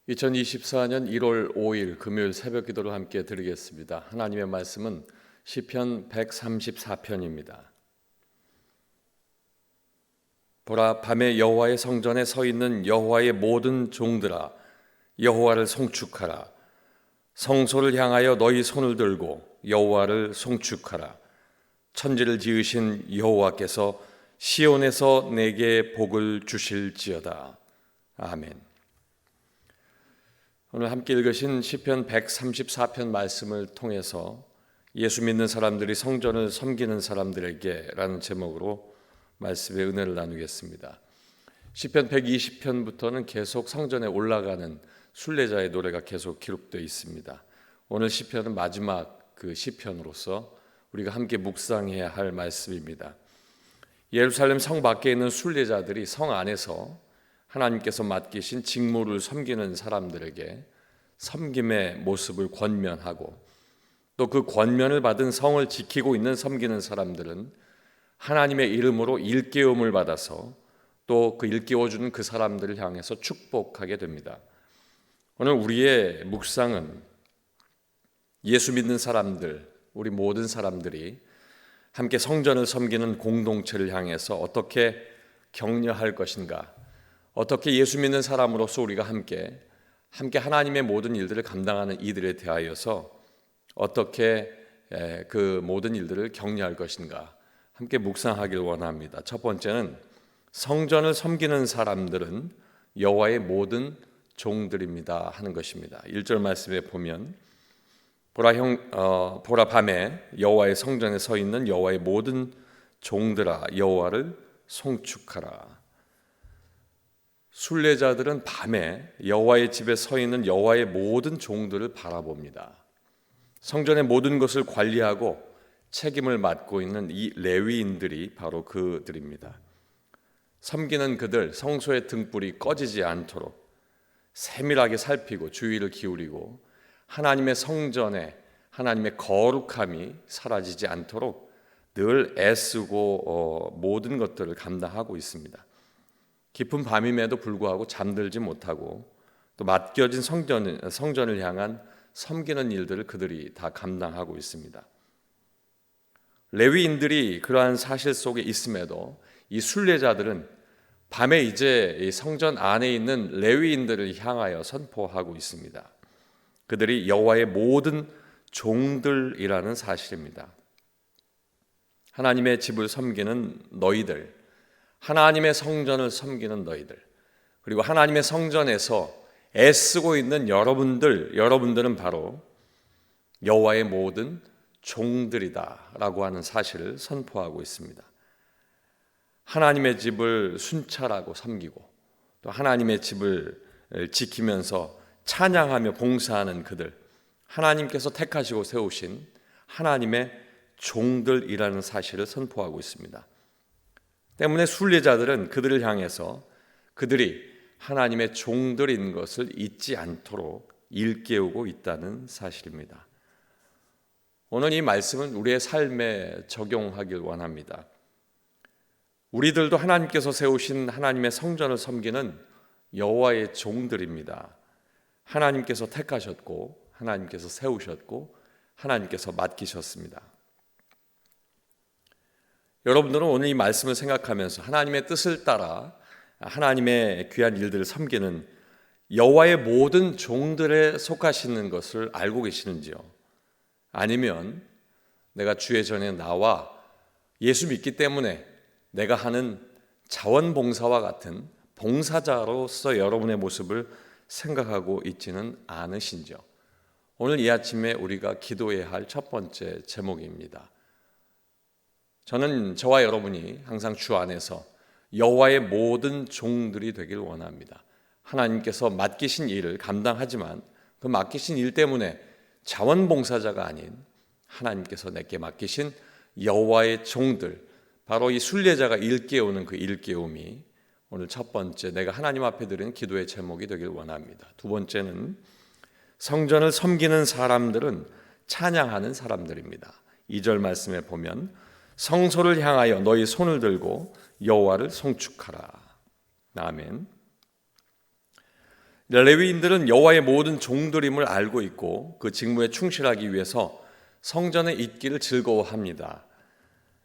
2024년 1월 5일 금요일 새벽 기도를 함께 드리겠습니다. 하나님의 말씀은 시편 134편입니다. 보라, 밤에 여호와의 성전에 서 있는 여호와의 모든 종들아, 여호와를 송축하라. 성소를 향하여 너희 손을 들고 여호와를 송축하라. 천지를 지으신 여호와께서 시온에서 내게 복을 주실지어다. 아멘. 오늘 함께 읽으신 시편 134편 말씀을 통해서 예수 믿는 사람들이 성전을 섬기는 사람들에게 라는 제목으로 말씀의 은혜를 나누겠습니다. 시편 120편부터는 계속 성전에 올라가는 순례자의 노래가 계속 기록되어 있습니다. 오늘 시편은 마지막 그 시편으로서 우리가 함께 묵상해야 할 말씀입니다. 예루살렘 성 밖에 있는 순례자들이 성 안에서 하나님께서 맡기신 직무를 섬기는 사람들에게 섬김의 모습을 권면하고, 또 그 권면을 받은 성을 지키고 있는 섬기는 사람들은 하나님의 이름으로 일깨움을 받아서 또 그 일깨워주는 그 사람들을 향해서 축복하게 됩니다. 오늘 우리의 묵상은 예수 믿는 사람들, 우리 모든 사람들이 함께 성전을 섬기는 공동체를 향해서 어떻게 격려할 것인가, 어떻게 예수 믿는 사람으로서 우리가 함께 하나님의 모든 일들을 감당하는 이들에 대하여서 어떻게 그 모든 일들을 격려할 것인가 함께 묵상하길 원합니다. 첫 번째는 성전을 섬기는 사람들은 여호와의 모든 종들입니다 하는 것입니다. 1절 말씀에 보면 보라 밤에 여호와의 성전에 서 있는 여호와의 모든 종들아, 여호와를 송축하라. 순례자들은 밤에 여호와의 집에 서 있는 여호와의 모든 종들을 바라봅니다. 성전의 모든 것을 관리하고 책임을 맡고 있는 이 레위인들이 바로 그들입니다. 섬기는 그들, 성소의 등불이 꺼지지 않도록 세밀하게 살피고 주의를 기울이고 하나님의 성전에 하나님의 거룩함이 사라지지 않도록 늘 애쓰고 모든 것들을 감당하고 있습니다. 깊은 밤임에도 불구하고 잠들지 못하고 또 맡겨진 성전을 향한 섬기는 일들을 그들이 다 감당하고 있습니다. 레위인들이 그러한 사실 속에 있음에도 이 순례자들은 밤에 이제 이 성전 안에 있는 레위인들을 향하여 선포하고 있습니다. 그들이 여호와의 모든 종들이라는 사실입니다. 하나님의 집을 섬기는 너희들, 하나님의 성전을 섬기는 너희들, 그리고 하나님의 성전에서 애쓰고 있는 여러분들은 바로 여호와의 모든 종들이다라고 하는 사실을 선포하고 있습니다. 하나님의 집을 순찰하고 섬기고 또 하나님의 집을 지키면서 찬양하며 봉사하는 그들, 하나님께서 택하시고 세우신 하나님의 종들이라는 사실을 선포하고 있습니다. 때문에 순례자들은 그들을 향해서 그들이 하나님의 종들인 것을 잊지 않도록 일깨우고 있다는 사실입니다. 오늘 이 말씀은 우리의 삶에 적용하길 원합니다. 우리들도 하나님께서 세우신 하나님의 성전을 섬기는 여호와의 종들입니다. 하나님께서 택하셨고 하나님께서 세우셨고 하나님께서 맡기셨습니다. 여러분들은 오늘 이 말씀을 생각하면서 하나님의 뜻을 따라 하나님의 귀한 일들을 섬기는 여호와의 모든 종들에 속하시는 것을 알고 계시는지요? 아니면 내가 주의 전에 나와 예수 믿기 때문에 내가 하는 자원봉사와 같은 봉사자로서 여러분의 모습을 생각하고 있지는 않으신지요? 오늘 이 아침에 우리가 기도해야 할 첫 번째 제목입니다. 저는 저와 여러분이 항상 주 안에서 여호와의 모든 종들이 되길 원합니다. 하나님께서 맡기신 일을 감당하지만 그 맡기신 일 때문에 자원봉사자가 아닌 하나님께서 내게 맡기신 여호와의 종들, 바로 이 순례자가 일깨우는 그 일깨움이 오늘 첫 번째 내가 하나님 앞에 드리는 기도의 제목이 되길 원합니다. 두 번째는 성전을 섬기는 사람들은 찬양하는 사람들입니다. 2절 말씀에 보면 성소를 향하여 너희 손을 들고 여호와를 송축하라. 아멘. 레위인들은 여호와의 모든 종들임을 알고 있고 그 직무에 충실하기 위해서 성전에 있기를 즐거워합니다.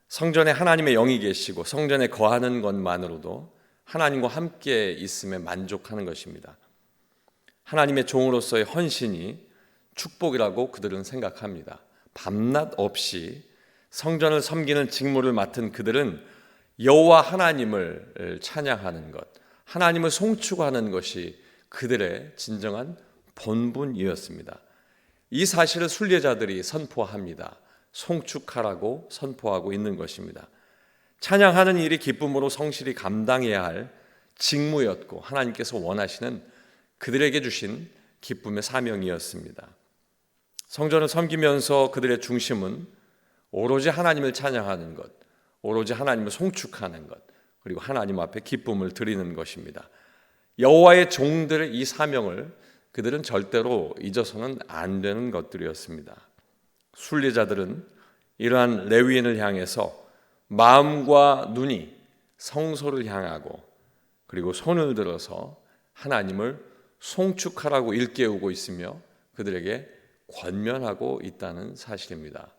성전에 하나님의 영이 계시고 성전에 거하는 것만으로도 하나님과 함께 있음에 만족하는 것입니다. 하나님의 종으로서의 헌신이 축복이라고 그들은 생각합니다. 밤낮 없이 성전을 섬기는 직무를 맡은 그들은 여호와 하나님을 찬양하는 것, 하나님을 송축하는 것이 그들의 진정한 본분이었습니다. 이 사실을 순례자들이 선포합니다. 송축하라고 선포하고 있는 것입니다. 찬양하는 일이 기쁨으로 성실히 감당해야 할 직무였고 하나님께서 원하시는 그들에게 주신 기쁨의 사명이었습니다. 성전을 섬기면서 그들의 중심은 오로지 하나님을 찬양하는 것, 오로지 하나님을 송축하는 것, 그리고 하나님 앞에 기쁨을 드리는 것입니다. 여호와의 종들의 이 사명을 그들은 절대로 잊어서는 안 되는 것들이었습니다. 순례자들은 이러한 레위인을 향해서 마음과 눈이 성소를 향하고 그리고 손을 들어서 하나님을 송축하라고 일깨우고 있으며 그들에게 권면하고 있다는 사실입니다.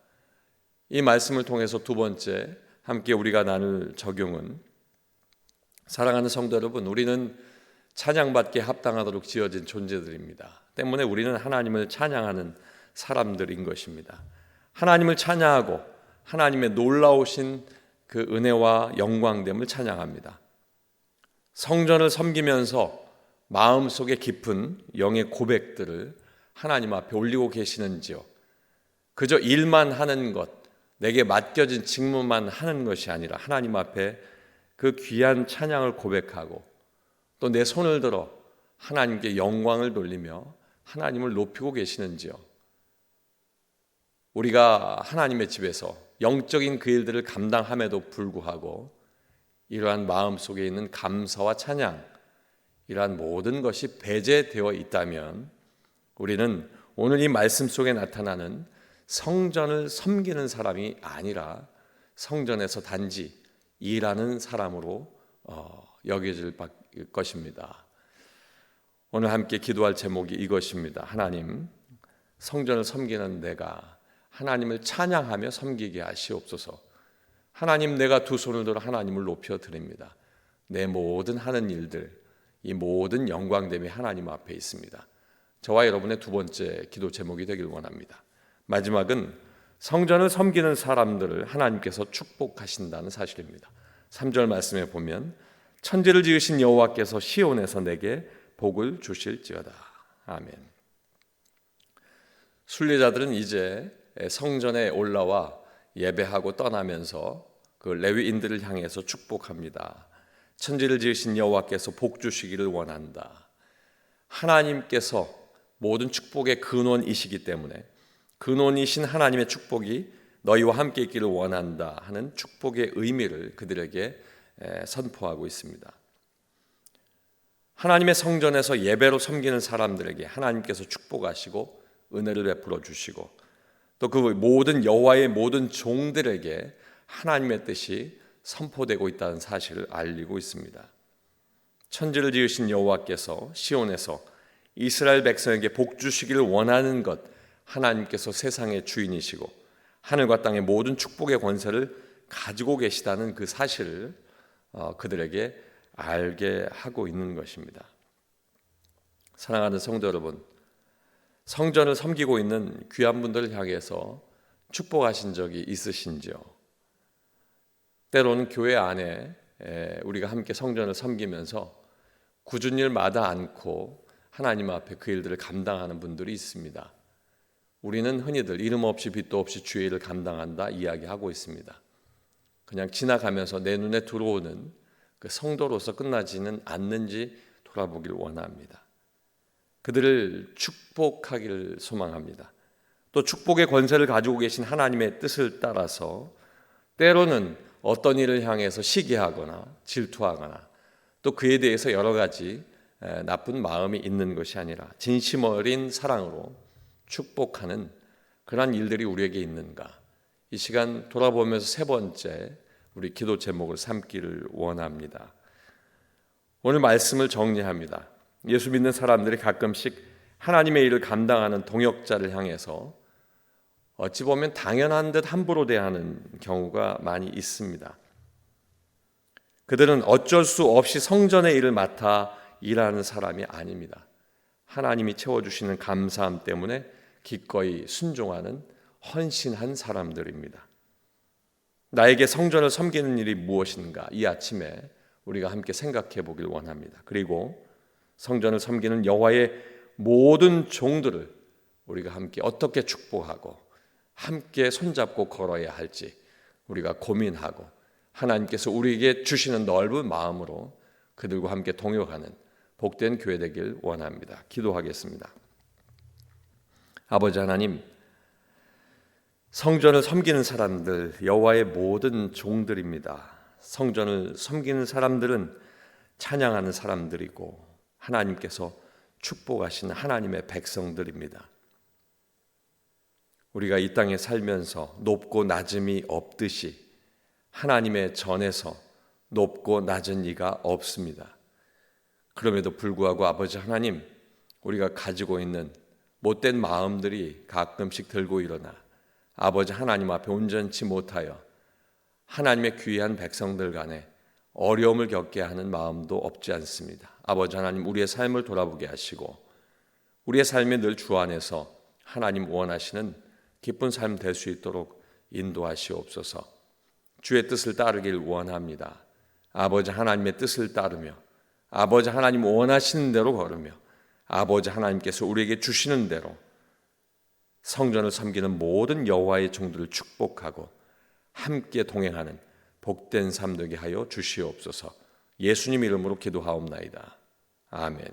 이 말씀을 통해서 두 번째 함께 우리가 나눌 적용은, 사랑하는 성도 여러분, 우리는 찬양받기에 합당하도록 지어진 존재들입니다. 때문에 우리는 하나님을 찬양하는 사람들인 것입니다. 하나님을 찬양하고 하나님의 놀라우신 그 은혜와 영광됨을 찬양합니다. 성전을 섬기면서 마음속에 깊은 영의 고백들을 하나님 앞에 올리고 계시는지요? 그저 일만 하는 것, 내게 맡겨진 직무만 하는 것이 아니라 하나님 앞에 그 귀한 찬양을 고백하고 또 내 손을 들어 하나님께 영광을 돌리며 하나님을 높이고 계시는지요? 우리가 하나님의 집에서 영적인 그 일들을 감당함에도 불구하고 이러한 마음 속에 있는 감사와 찬양, 이러한 모든 것이 배제되어 있다면 우리는 오늘 이 말씀 속에 나타나는 성전을 섬기는 사람이 아니라 성전에서 단지 일하는 사람으로 여겨질 것입니다. 오늘 함께 기도할 제목이 이것입니다. 하나님, 성전을 섬기는 내가 하나님을 찬양하며 섬기게 하시옵소서. 하나님, 내가 두 손을 들어 하나님을 높여 드립니다. 내 모든 하는 일들, 이 모든 영광됨이 하나님 앞에 있습니다. 저와 여러분의 두 번째 기도 제목이 되길 원합니다. 마지막은 성전을 섬기는 사람들을 하나님께서 축복하신다는 사실입니다. 3절 말씀에 보면 천지를 지으신 여호와께서 시온에서 내게 복을 주실지어다. 아멘. 순례자들은 이제 성전에 올라와 예배하고 떠나면서 그 레위인들을 향해서 축복합니다. 천지를 지으신 여호와께서 복 주시기를 원한다. 하나님께서 모든 축복의 근원이시기 때문에 근원이신 하나님의 축복이 너희와 함께 있기를 원한다 하는 축복의 의미를 그들에게 선포하고 있습니다. 하나님의 성전에서 예배로 섬기는 사람들에게 하나님께서 축복하시고 은혜를 베풀어 주시고 또 그 모든 여호와의 모든 종들에게 하나님의 뜻이 선포되고 있다는 사실을 알리고 있습니다. 천지를 지으신 여호와께서 시온에서 이스라엘 백성에게 복 주시기를 원하는 것, 하나님께서 세상의 주인이시고 하늘과 땅의 모든 축복의 권세를 가지고 계시다는 그 사실을 그들에게 알게 하고 있는 것입니다. 사랑하는 성도 여러분, 성전을 섬기고 있는 귀한 분들을 향해서 축복하신 적이 있으신지요? 때로는 교회 안에 우리가 함께 성전을 섬기면서 굳은 일마다 않고 하나님 앞에 그 일들을 감당하는 분들이 있습니다. 우리는 흔히들 이름 없이 빚도 없이 주의 일을 감당한다 이야기하고 있습니다. 그냥 지나가면서 내 눈에 들어오는 그 성도로서 끝나지는 않는지 돌아보길 원합니다. 그들을 축복하기를 소망합니다. 또 축복의 권세를 가지고 계신 하나님의 뜻을 따라서 때로는 어떤 일을 향해서 시기하거나 질투하거나 또 그에 대해서 여러 가지 나쁜 마음이 있는 것이 아니라 진심 어린 사랑으로 축복하는 그러한 일들이 우리에게 있는가? 이 시간 돌아보면서 세 번째 우리 기도 제목을 삼기를 원합니다. 오늘 말씀을 정리합니다. 예수 믿는 사람들이 가끔씩 하나님의 일을 감당하는 동역자를 향해서 어찌 보면 당연한 듯 함부로 대하는 경우가 많이 있습니다. 그들은 어쩔 수 없이 성전의 일을 맡아 일하는 사람이 아닙니다. 하나님이 채워주시는 감사함 때문에 기꺼이 순종하는 헌신한 사람들입니다. 나에게 성전을 섬기는 일이 무엇인가? 이 아침에 우리가 함께 생각해 보길 원합니다. 그리고 성전을 섬기는 여호와의 모든 종들을 우리가 함께 어떻게 축복하고 함께 손잡고 걸어야 할지 우리가 고민하고 하나님께서 우리에게 주시는 넓은 마음으로 그들과 함께 동역하는 복된 교회 되길 원합니다. 기도하겠습니다. 아버지 하나님, 성전을 섬기는 사람들 여호와의 모든 종들입니다. 성전을 섬기는 사람들은 찬양하는 사람들이고 하나님께서 축복하신 하나님의 백성들입니다. 우리가 이 땅에 살면서 높고 낮음이 없듯이 하나님의 전에서 높고 낮은 이가 없습니다. 그럼에도 불구하고 아버지 하나님, 우리가 가지고 있는 못된 마음들이 가끔씩 들고 일어나 아버지 하나님 앞에 온전치 못하여 하나님의 귀한 백성들 간에 어려움을 겪게 하는 마음도 없지 않습니다. 아버지 하나님, 우리의 삶을 돌아보게 하시고 우리의 삶에 늘 주 안에서 하나님 원하시는 기쁜 삶 될 수 있도록 인도하시옵소서. 주의 뜻을 따르길 원합니다. 아버지 하나님의 뜻을 따르며 아버지 하나님 원하시는 대로 걸으며 아버지 하나님께서 우리에게 주시는 대로 성전을 섬기는 모든 여호와의 종들을 축복하고 함께 동행하는 복된 삶 되게 하여 주시옵소서. 예수님 이름으로 기도하옵나이다. 아멘.